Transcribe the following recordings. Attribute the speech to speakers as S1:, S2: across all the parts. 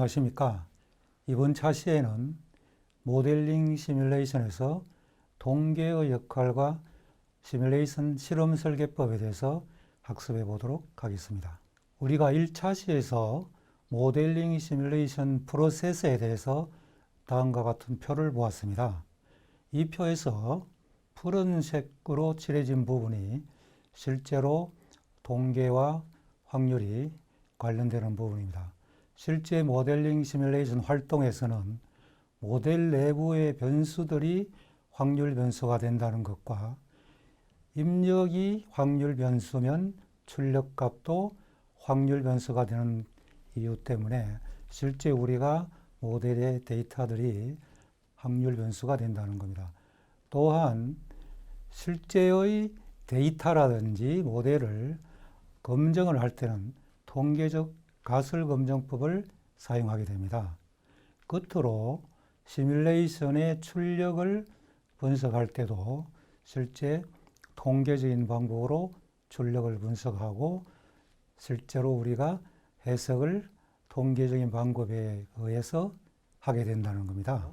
S1: 안녕하십니까. 이번 차시에는 모델링 시뮬레이션에서 통계의 역할과 시뮬레이션 실험 설계법에 대해서 학습해 보도록 하겠습니다. 우리가 1차시에서 모델링 시뮬레이션 프로세스에 대해서 다음과 같은 표를 보았습니다. 이 표에서 푸른색으로 칠해진 부분이 실제로 통계와 확률이 관련되는 부분입니다. 실제 모델링 시뮬레이션 활동에서는 모델 내부의 변수들이 확률 변수가 된다는 것과 입력이 확률 변수면 출력값도 확률 변수가 되는 이유 때문에 실제 우리가 모델의 데이터들이 확률 변수가 된다는 겁니다. 또한 실제의 데이터라든지 모델을 검증을 할 때는 통계적 가설 검증법을 사용하게 됩니다. 끝으로 시뮬레이션의 출력을 분석할 때도 실제 통계적인 방법으로 출력을 분석하고 실제로 우리가 해석을 통계적인 방법에 의해서 하게 된다는 겁니다.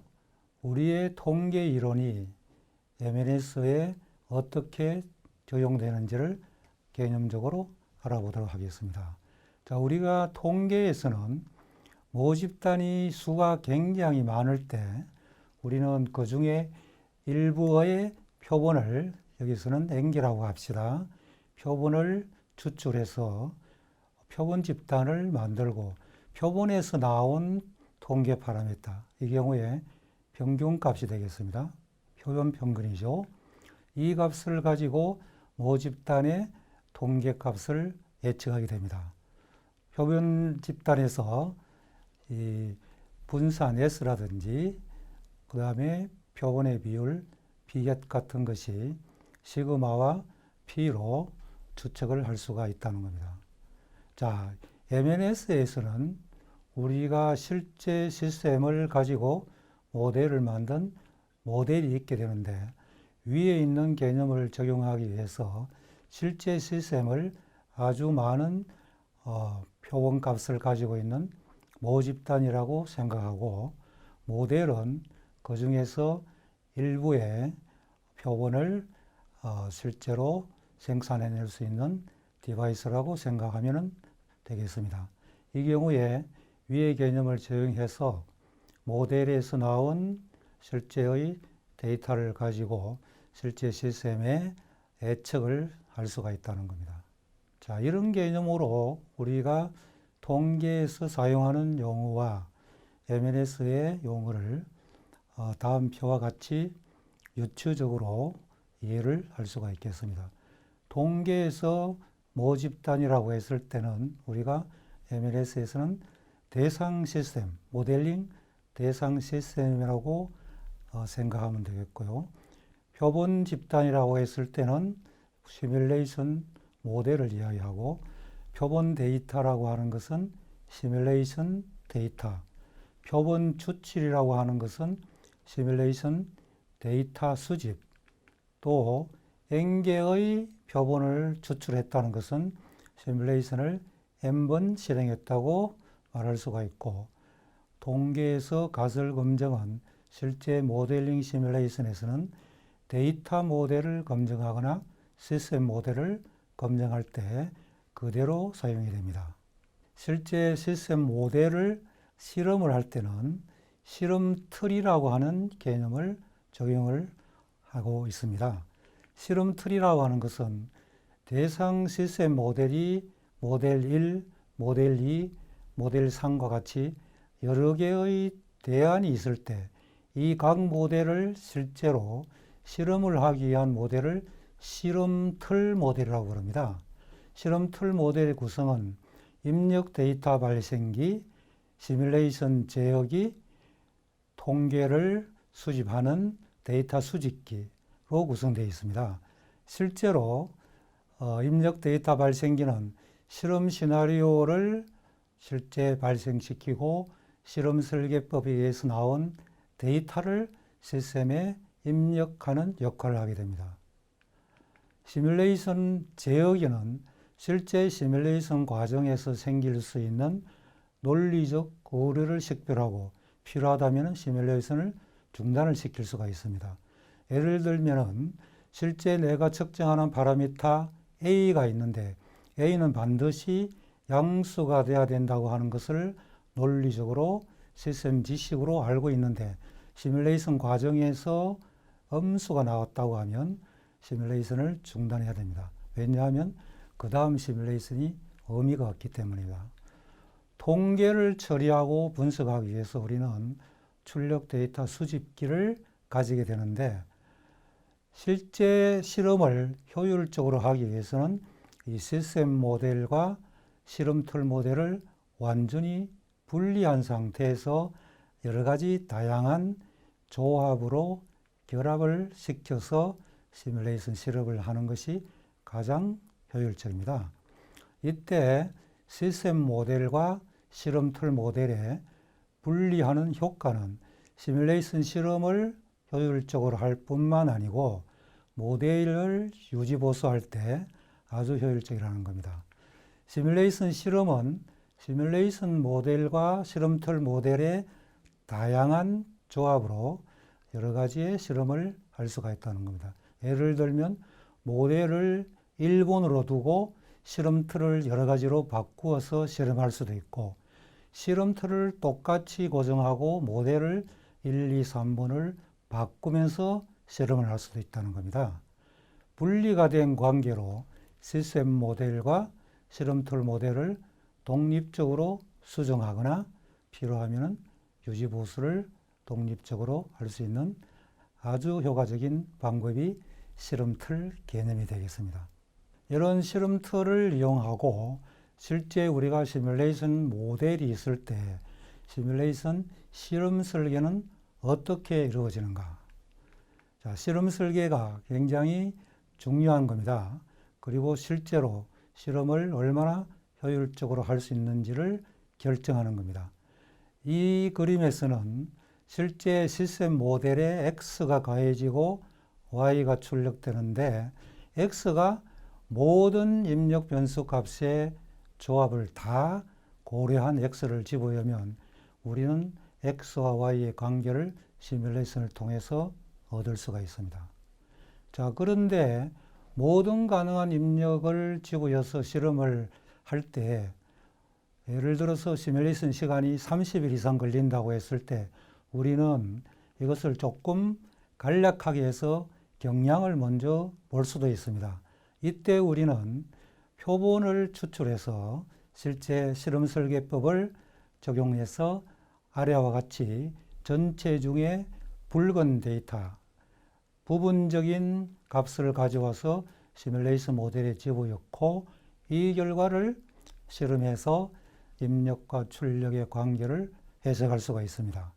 S1: 우리의 통계 이론이 MNS에 어떻게 적용되는지를 개념적으로 알아보도록 하겠습니다. 자, 우리가 통계에서는 모집 단위 수가 굉장히 많을 때 우리는 그 중에 일부의 표본을 여기서는 N개라고 합시다. 표본을 추출해서 표본 집단을 만들고 표본에서 나온 통계 파라미터, 이 경우에 평균값이 되겠습니다. 표본 평균이죠. 이 값을 가지고 모집단의 통계값을 예측하게 됩니다. 표본 집단에서 이 분산 S라든지 그 다음에 표본의 비율, 비겟 같은 것이 시그마와 P로 추측을 할 수가 있다는 겁니다. 자, MNS에서는 우리가 실제 시스템을 가지고 모델을 만든 모델이 있게 되는데 위에 있는 개념을 적용하기 위해서 실제 시스템을 아주 많은 표본값을 가지고 있는 모집단이라고 생각하고 모델은 그 중에서 일부의 표본을 실제로 생산해낼 수 있는 디바이스라고 생각하면 되겠습니다. 이 경우에 위의 개념을 적용해서 모델에서 나온 실제의 데이터를 가지고 실제 시스템의 예측을 할 수가 있다는 겁니다. 자, 이런 개념으로 우리가 통계에서 사용하는 용어와 MNS의 용어를 다음 표와 같이 유추적으로 이해를 할 수가 있겠습니다. 통계에서 모집단이라고 했을 때는 우리가 MNS에서는 대상 시스템, 모델링 대상 시스템이라고 생각하면 되겠고요. 표본 집단이라고 했을 때는 시뮬레이션 모델을 이야기하고 표본 데이터라고 하는 것은 시뮬레이션 데이터, 표본 추출이라고 하는 것은 시뮬레이션 데이터 수집, 또 N개의 표본을 추출했다는 것은 시뮬레이션을 N번 실행했다고 말할 수가 있고 통계에서 가설 검증은 실제 모델링 시뮬레이션에서는 데이터 모델을 검증하거나 시스템 모델을 검증할 때 그대로 사용이 됩니다. 실제 시스템 모델을 실험을 할 때는 실험 틀이라고 하는 개념을 적용을 하고 있습니다. 실험 틀이라고 하는 것은 대상 시스템 모델이 모델 1, 모델 2, 모델 3과 같이 여러 개의 대안이 있을 때 이 각 모델을 실제로 실험을 하기 위한 모델을 실험 틀 모델이라고 합니다. 실험 틀 모델의 구성은 입력 데이터 발생기, 시뮬레이션 제어기, 통계를 수집하는 데이터 수집기로 구성되어 있습니다. 실제로 입력 데이터 발생기는 실험 시나리오를 실제 발생시키고 실험 설계법에 의해서 나온 데이터를 시스템에 입력하는 역할을 하게 됩니다. 시뮬레이션 제어기는 실제 시뮬레이션 과정에서 생길 수 있는 논리적 오류를 식별하고 필요하다면 시뮬레이션을 중단을 시킬 수가 있습니다. 예를 들면은 실제 내가 측정하는 파라미터 A가 있는데 A는 반드시 양수가 돼야 된다고 하는 것을 논리적으로 시스템 지식으로 알고 있는데 시뮬레이션 과정에서 음수가 나왔다고 하면 시뮬레이션을 중단해야 됩니다. 왜냐하면 그 다음 시뮬레이션이 의미가 없기 때문입니다. 통계를 처리하고 분석하기 위해서 우리는 출력 데이터 수집기를 가지게 되는데 실제 실험을 효율적으로 하기 위해서는 이 시스템 모델과 실험틀 모델을 완전히 분리한 상태에서 여러 가지 다양한 조합으로 결합을 시켜서 시뮬레이션 실험을 하는 것이 가장 효율적입니다. 이때 시스템 모델과 실험틀 모델에 분리하는 효과는 시뮬레이션 실험을 효율적으로 할 뿐만 아니고 모델을 유지보수할 때 아주 효율적이라는 겁니다. 시뮬레이션 실험은 시뮬레이션 모델과 실험틀 모델의 다양한 조합으로 여러 가지의 실험을 할 수가 있다는 겁니다. 예를 들면 모델을 1번으로 두고 실험틀을 여러 가지로 바꾸어서 실험할 수도 있고 실험틀을 똑같이 고정하고 모델을 1, 2, 3번을 바꾸면서 실험을 할 수도 있다는 겁니다. 분리가 된 관계로 시스템 모델과 실험틀 모델을 독립적으로 수정하거나 필요하면 유지보수를 독립적으로 할 수 있는 아주 효과적인 방법이 실험틀 개념이 되겠습니다. 이런 실험틀을 이용하고 실제 우리가 시뮬레이션 모델이 있을 때 시뮬레이션 실험 설계는 어떻게 이루어지는가? 자, 실험 설계가 굉장히 중요한 겁니다. 그리고 실제로 실험을 얼마나 효율적으로 할 수 있는지를 결정하는 겁니다. 이 그림에서는 실제 시스템 모델에 X가 가해지고 Y가 출력되는데 X가 모든 입력 변수 값의 조합을 다 고려한 X를 집어넣으면 우리는 X와 Y의 관계를 시뮬레이션을 통해서 얻을 수가 있습니다. 자, 그런데 모든 가능한 입력을 집어넣어서 실험을 할 때 예를 들어서 시뮬레이션 시간이 30일 이상 걸린다고 했을 때 우리는 이것을 조금 간략하게 해서 경량을 먼저 볼 수도 있습니다. 이때 우리는 표본을 추출해서 실제 실험 설계법을 적용해서 아래와 같이 전체 중에 붉은 데이터, 부분적인 값을 가져와서 시뮬레이션 모델에 집어넣고 이 결과를 실험해서 입력과 출력의 관계를 해석할 수가 있습니다.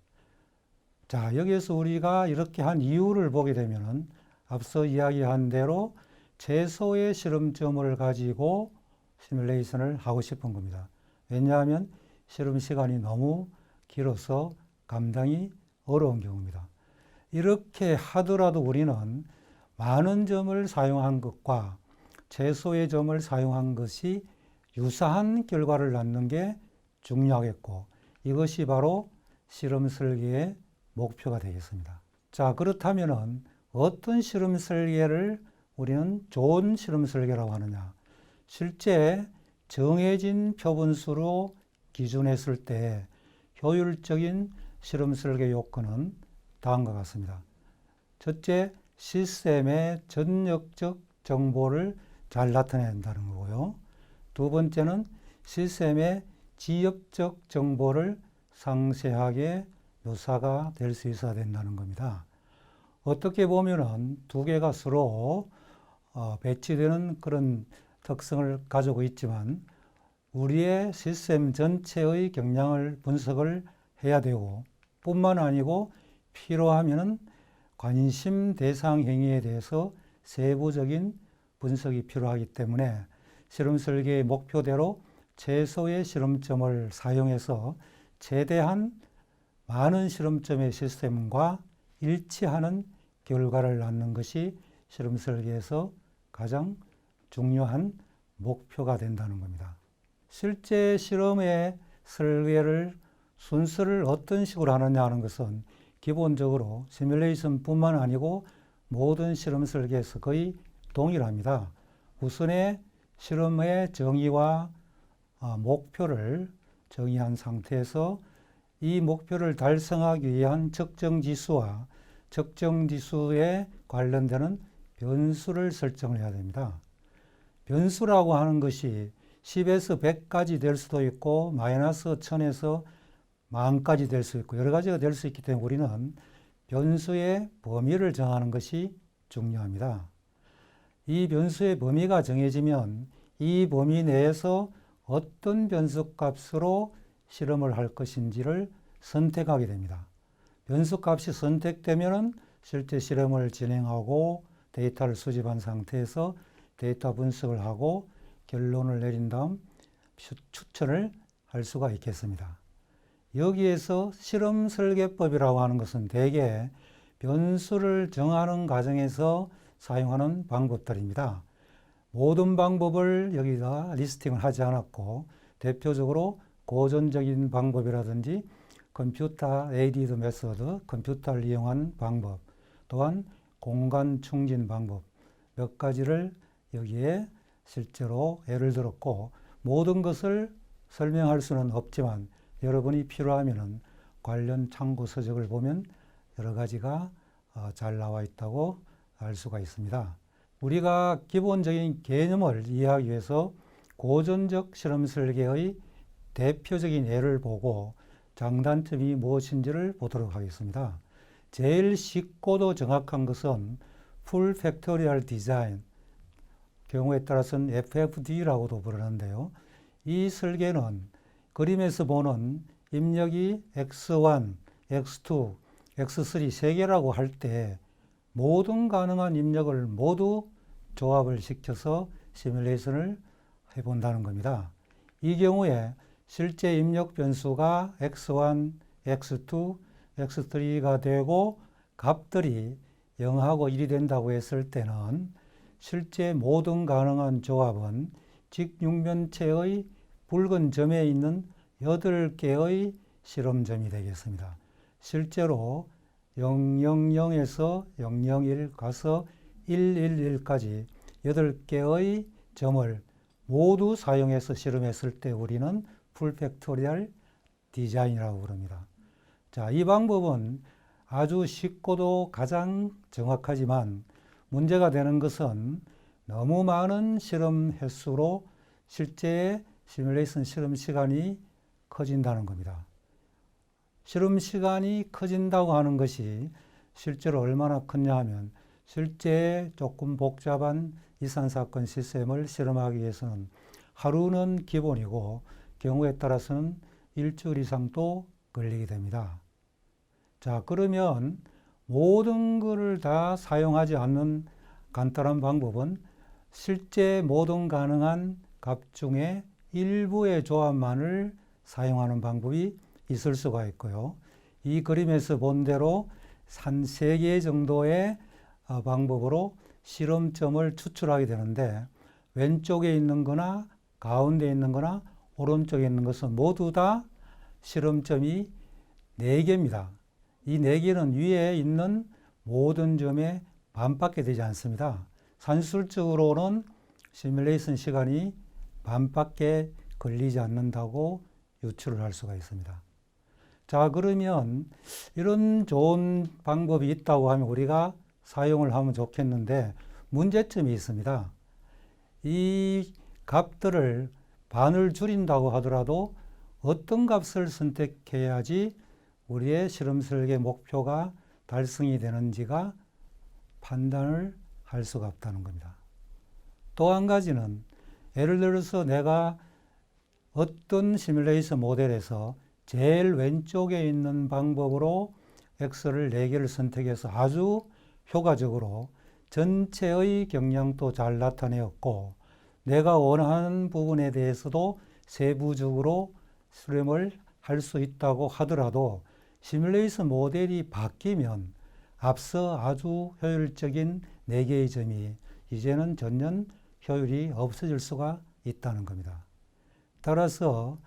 S1: 자, 여기에서 우리가 이렇게 한 이유를 보게 되면은 앞서 이야기한 대로 최소의 실험점을 가지고 시뮬레이션을 하고 싶은 겁니다. 왜냐하면 실험 시간이 너무 길어서 감당이 어려운 경우입니다. 이렇게 하더라도 우리는 많은 점을 사용한 것과 최소의 점을 사용한 것이 유사한 결과를 낳는 게 중요하겠고 이것이 바로 실험 설계의 목표가 되겠습니다. 자, 그렇다면 어떤 실험 설계를 우리는 좋은 실험 설계라고 하느냐? 실제 정해진 표본수로 기준했을 때 효율적인 실험 설계 요건은 다음과 같습니다. 첫째, 시스템의 전역적 정보를 잘 나타낸다는 거고요. 두 번째는 시스템의 지역적 정보를 상세하게 묘사가 될 수 있어야 된다는 겁니다. 어떻게 보면은 두 개가 서로 배치되는 그런 특성을 가지고 있지만 우리의 시스템 전체의 경량을 분석을 해야 되고 뿐만 아니고 필요하면은 관심 대상 행위에 대해서 세부적인 분석이 필요하기 때문에 실험 설계의 목표대로 최소의 실험점을 사용해서 최대한 많은 실험점의 시스템과 일치하는 결과를 낳는 것이 실험 설계에서 가장 중요한 목표가 된다는 겁니다. 실제 실험의 설계를 순서를 어떤 식으로 하느냐 하는 것은 기본적으로 시뮬레이션뿐만 아니고 모든 실험 설계에서 거의 동일합니다. 우선에 실험의 정의와 목표를 정의한 상태에서 이 목표를 달성하기 위한 측정 지수와 측정 지수에 관련되는 변수를 설정을 해야 됩니다. 변수라고 하는 것이 10에서 100까지 될 수도 있고 마이너스 1000에서 10,000까지 될 수 있고 여러 가지가 될 수 있기 때문에 우리는 변수의 범위를 정하는 것이 중요합니다. 이 변수의 범위가 정해지면 이 범위 내에서 어떤 변수 값으로 실험을 할 것인지를 선택하게 됩니다. 변수 값이 선택되면 실제 실험을 진행하고 데이터를 수집한 상태에서 데이터 분석을 하고 결론을 내린 다음 추천을 할 수가 있겠습니다. 여기에서 실험 설계법이라고 하는 것은 대개 변수를 정하는 과정에서 사용하는 방법들입니다. 모든 방법을 여기다 리스팅을 하지 않았고 대표적으로 고전적인 방법이라든지 컴퓨터 에이디드 메서드, 컴퓨터를 이용한 방법, 또한 공간 충진 방법 몇 가지를 여기에 실제로 예를 들었고 모든 것을 설명할 수는 없지만 여러분이 필요하면 관련 참고 서적을 보면 여러 가지가 잘 나와 있다고 알 수가 있습니다. 우리가 기본적인 개념을 이해하기 위해서 고전적 실험 설계의 대표적인 예를 보고 장단점이 무엇인지를 보도록 하겠습니다. 제일 쉽고도 정확한 것은 풀 팩토리얼 디자인, 경우에 따라서는 FFD라고도 부르는데요. 이 설계는 그림에서 보는 입력이 X1, X2, X3 세 개라고 할 때 모든 가능한 입력을 모두 조합을 시켜서 시뮬레이션을 해본다는 겁니다. 이 경우에 실제 입력 변수가 X1, X2, X3가 되고 값들이 0하고 1이 된다고 했을 때는 실제 모든 가능한 조합은 직육면체의 붉은 점에 있는 8개의 실험점이 되겠습니다. 실제로 000에서 001 가서 111까지 8개의 점을 모두 사용해서 실험했을 때 우리는 풀 팩토리얼 디자인이라고 부릅니다. 자, 이 방법은 아주 쉽고도 가장 정확하지만 문제가 되는 것은 너무 많은 실험 횟수로 실제 시뮬레이션 실험 시간이 커진다는 겁니다. 실험 시간이 커진다고 하는 것이 실제로 얼마나 컸냐 하면 실제 조금 복잡한 이산사건 시스템을 실험하기 위해서는 하루는 기본이고 경우에 따라서는 일주일 이상도 걸리게 됩니다. 자, 그러면 모든 것을 다 사용하지 않는 간단한 방법은 실제 모든 가능한 값 중에 일부의 조합만을 사용하는 방법이 있을 수가 있고요. 이 그림에서 본 대로 한 3개 정도의 방법으로 실험점을 추출하게 되는데 왼쪽에 있는 거나 가운데 있는 거나 오른쪽에 있는 것은 모두 다 실험점이 4개입니다. 이 4개는 위에 있는 모든 점의 반밖에 되지 않습니다. 산술적으로는 시뮬레이션 시간이 반밖에 걸리지 않는다고 유추를 할 수가 있습니다. 자, 그러면 이런 좋은 방법이 있다고 하면 우리가 사용을 하면 좋겠는데 문제점이 있습니다. 이 값들을 반을 줄인다고 하더라도 어떤 값을 선택해야지 우리의 실험 설계 목표가 달성이 되는지가 판단을 할 수가 없다는 겁니다. 또 한 가지는 예를 들어서 내가 어떤 시뮬레이션 모델에서 제일 왼쪽에 있는 방법으로 X를 4개를 선택해서 아주 효과적으로 전체의 경향도 잘 나타내었고 내가 원하는 부분에 대해서도 세부적으로 실험을 할 수 있다고 하더라도 시뮬레이션 모델이 바뀌면 앞서 아주 효율적인 4개의 점이 이제는 전혀 효율이 없어질 수가 있다는 겁니다. 따라서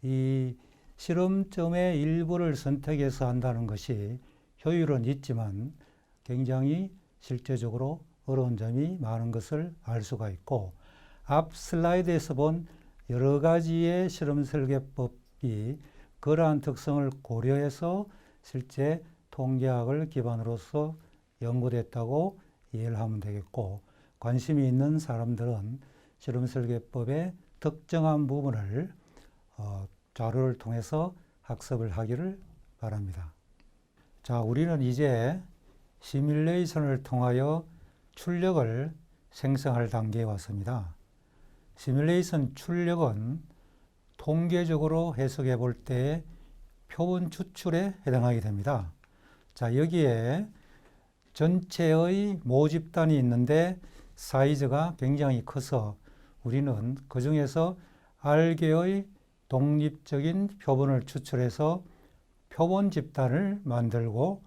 S1: 이 실험점의 일부를 선택해서 한다는 것이 효율은 있지만 굉장히 실제적으로 어려운 점이 많은 것을 알 수가 있고, 앞 슬라이드에서 본 여러 가지의 실험 설계법이 그러한 특성을 고려해서 실제 통계학을 기반으로서 연구됐다고 이해를 하면 되겠고, 관심이 있는 사람들은 실험 설계법의 특정한 부분을 자료를 통해서 학습을 하기를 바랍니다. 자, 우리는 이제 시뮬레이션을 통하여 출력을 생성할 단계에 왔습니다. 시뮬레이션 출력은 통계적으로 해석해 볼 때 표본 추출에 해당하게 됩니다. 자, 여기에 전체의 모집단이 있는데 사이즈가 굉장히 커서 우리는 그 중에서 알개의 독립적인 표본을 추출해서 표본 집단을 만들고,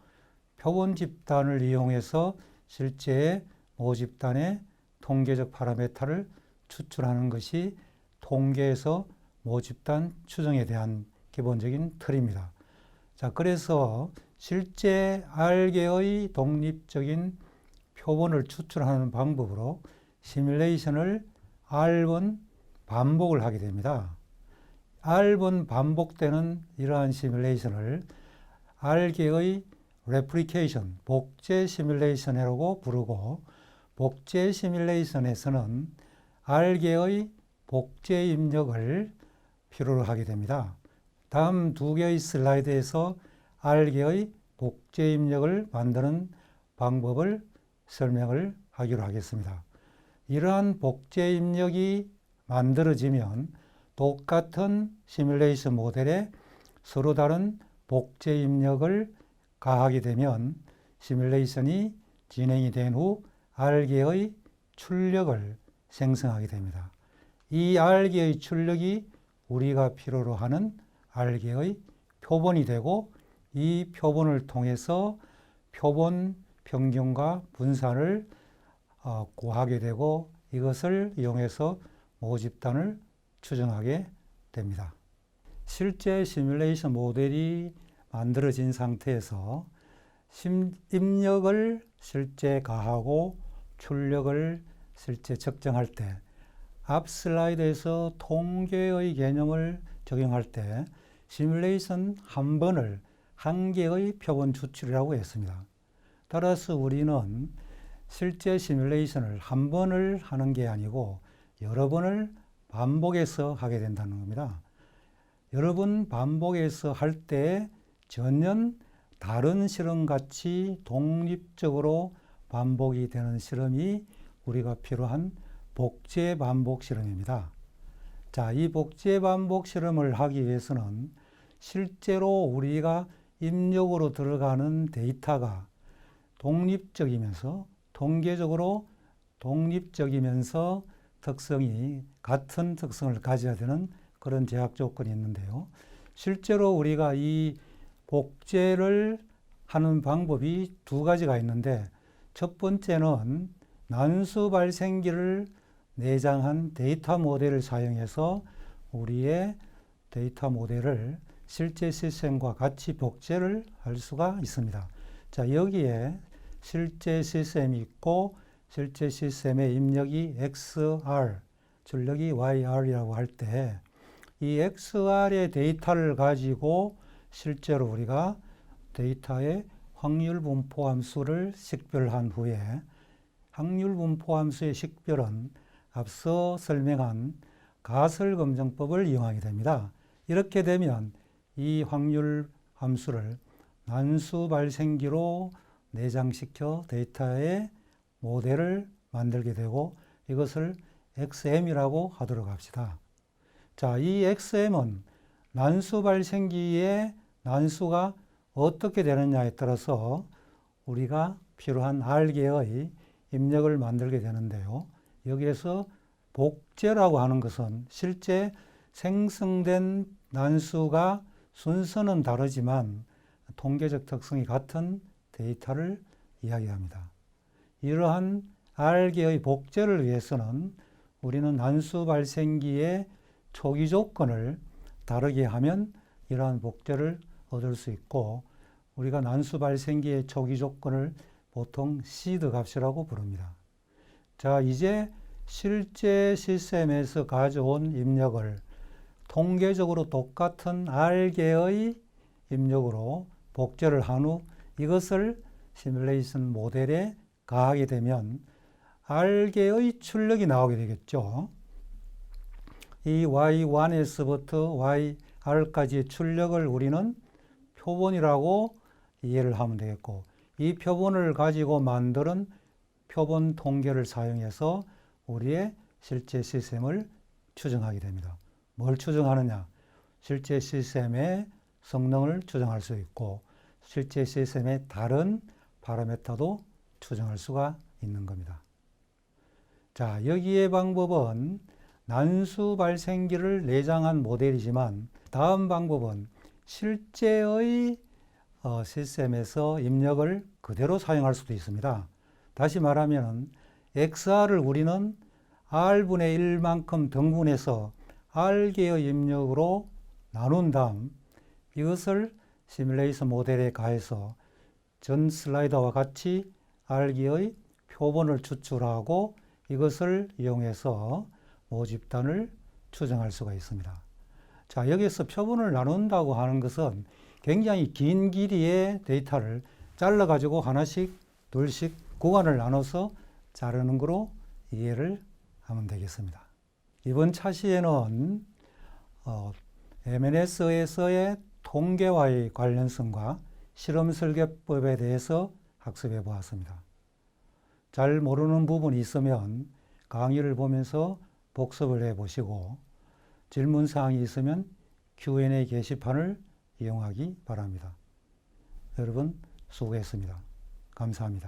S1: 표본 집단을 이용해서 실제 모집단의 통계적 파라미터를 추출하는 것이 통계에서 모집단 추정에 대한 기본적인 틀입니다. 자, 그래서 실제 알개의 독립적인 표본을 추출하는 방법으로 시뮬레이션을 R번 반복을 하게 됩니다. R번 반복되는 이러한 시뮬레이션을 알개의 레플리케이션, 복제 시뮬레이션이라고 부르고, 복제 시뮬레이션에서는 알개의 복제 입력을 필요로 하게 됩니다. 다음 두 개의 슬라이드에서 알개의 복제 입력을 만드는 방법을 설명을 하기로 하겠습니다. 이러한 복제 입력이 만들어지면 똑같은 시뮬레이션 모델에 서로 다른 복제 입력을 가하게 되면 시뮬레이션이 진행이 된 후 알개의 출력을 생성하게 됩니다. 이 알개의 출력이 우리가 필요로 하는 알개의 표본이 되고, 이 표본을 통해서 표본 평균과 분산을 구하게 되고, 이것을 이용해서 모집단을 추정하게 됩니다. 실제 시뮬레이션 모델이 만들어진 상태에서 입력을 실제 가하고 출력을 실제 측정할 때, 앞 슬라이드에서 통계의 개념을 적용할 때 시뮬레이션 한 번을 한 개의 표본 추출이라고 했습니다. 따라서 우리는 실제 시뮬레이션을 한 번을 하는 게 아니고 여러 번을 반복해서 하게 된다는 겁니다. 여러 번 반복해서 할 때 전혀 다른 실험같이 독립적으로 반복이 되는 실험이 우리가 필요한 복제 반복 실험입니다. 자, 이 복제 반복 실험을 하기 위해서는 실제로 우리가 입력으로 들어가는 데이터가 독립적이면서, 통계적으로 독립적이면서 같은 특성을 가져야 되는 그런 제약 조건이 있는데요. 실제로 우리가 이 복제를 하는 방법이 두 가지가 있는데, 첫 번째는 난수 발생기를 내장한 데이터 모델을 사용해서 우리의 데이터 모델을 실제 시스템과 같이 복제를 할 수가 있습니다. 자, 여기에 실제 시스템이 있고, 실제 시스템의 입력이 XR, 출력이 YR이라고 할 때, 이 XR의 데이터를 가지고 실제로 우리가 데이터의 확률 분포 함수를 식별한 후에, 확률 분포 함수의 식별은 앞서 설명한 가설 검증법을 이용하게 됩니다. 이렇게 되면 이 확률 함수를 난수 발생기로 내장시켜 데이터의 모델을 만들게 되고, 이것을 XM이라고 하도록 합시다. 자, 이 XM은 난수 발생기의 난수가 어떻게 되느냐에 따라서 우리가 필요한 알개의 입력을 만들게 되는데요. 여기에서 복제라고 하는 것은 실제 생성된 난수가 순서는 다르지만 통계적 특성이 같은 데이터를 이야기합니다. 이러한 알개의 복제를 위해서는 우리는 난수 발생기의 초기 조건을 다르게 하면 이러한 복제를 얻을 수 있고, 우리가 난수 발생기의 초기 조건을 보통 시드 값이라고 부릅니다. 자, 이제 실제 시스템에서 가져온 입력을 통계적으로 똑같은 R개의 입력으로 복제를 한 후 이것을 시뮬레이션 모델에 가하게 되면 R개의 출력이 나오게 되겠죠. 이 Y1에서부터 YR까지의 출력을 우리는 표본이라고 이해를 하면 되겠고, 이 표본을 가지고 만드는 표본 통계를 사용해서 우리의 실제 시스템을 추정하게 됩니다. 뭘 추정하느냐? 실제 시스템의 성능을 추정할 수 있고, 실제 시스템의 다른 파라미터도 추정할 수가 있는 겁니다. 자, 여기의 방법은 난수 발생기를 내장한 모델이지만, 다음 방법은 실제의 시스템에서 입력을 그대로 사용할 수도 있습니다. 다시 말하면 XR을 우리는 R분의 1만큼 등분해서 R개의 입력으로 나눈 다음 이것을 시뮬레이션 모델에 가해서 전 슬라이드와 같이 R개의 표본을 추출하고 이것을 이용해서 모집단을 추정할 수가 있습니다. 자, 여기서 표본을 나눈다고 하는 것은 굉장히 긴 길이의 데이터를 잘라가지고 하나씩, 둘씩 구간을 나눠서 자르는 거로 이해를 하면 되겠습니다. 이번 차시에는 MNS에서의 통계와의 관련성과 실험 설계법에 대해서 학습해 보았습니다. 잘 모르는 부분이 있으면 강의를 보면서 복습을 해 보시고, 질문사항이 있으면 Q&A 게시판을 이용하기 바랍니다. 여러분 수고했습니다. 감사합니다.